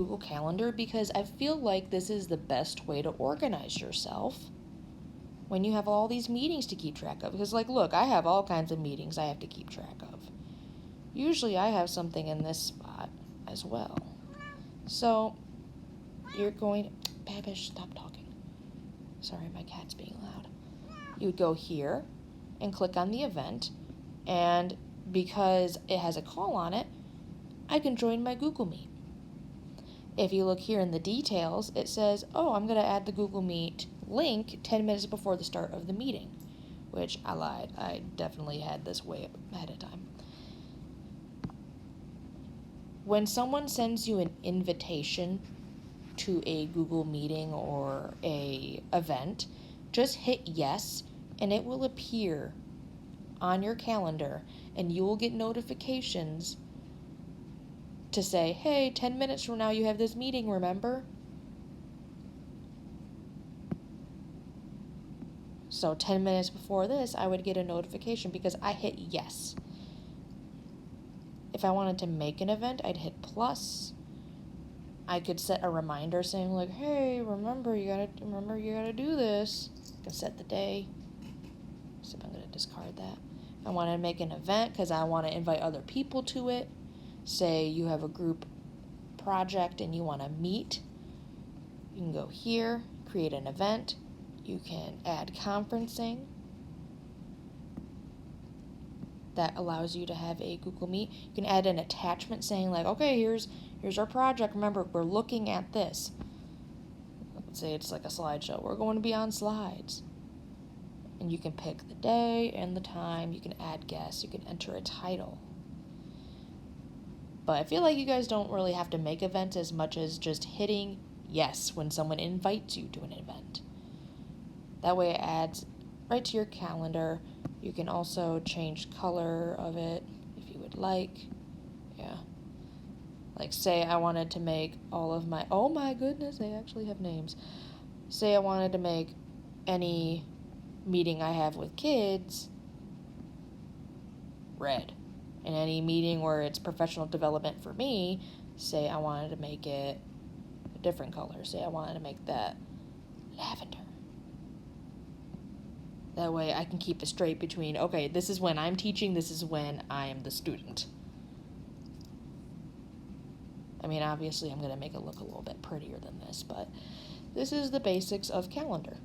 Google Calendar because I feel like this is the best way to organize yourself when you have all these meetings to keep track of. Because, like, look, I have all kinds of meetings I have to keep track of. Usually I have something in this spot as well. So, you're going... Babish, stop talking. Sorry, my cat's being loud. You would go here and click on the event, and because it has a call on it, I can join my Google Meet. If you look here in the details, it says, oh, I'm going to add the Google Meet link 10 minutes before the start of the meeting, which I lied. I definitely had this way ahead of time. When someone sends you an invitation to a Google meeting or a event, just hit yes, and it will appear on your calendar, and you will get notifications to say, hey, 10 minutes from now you have this meeting, remember? So 10 minutes before this, I would get a notification because I hit yes. If I wanted to make an event, I'd hit plus. I could set a reminder saying like, hey, remember you gotta do this. I can set the day. So I'm gonna discard that. If I want to make an event because I want to invite other people to it. Say you have a group project and you want to meet. You can go here, create an event. You can add conferencing. That allows you to have a Google Meet. You can add an attachment saying like, okay, here's our project. Remember, we're looking at this. Let's say it's like a slideshow. We're going to be on slides. And you can pick the day and the time. You can add guests. You can enter a title. But I feel like you guys don't really have to make events as much as just hitting yes when someone invites you to an event. That way it adds right to your calendar. You can also change color of it if you would like. Yeah. Like say I wanted to make all of my... Oh my goodness, they actually have names. Say I wanted to make any meeting I have with kids red. And any meeting where it's professional development for me, say I wanted to make it a different color. Say I wanted to make that lavender. That way I can keep it straight between, okay, this is when I'm teaching, this is when I'm the student. I mean, obviously I'm going to make it look a little bit prettier than this, but this is the basics of calendar.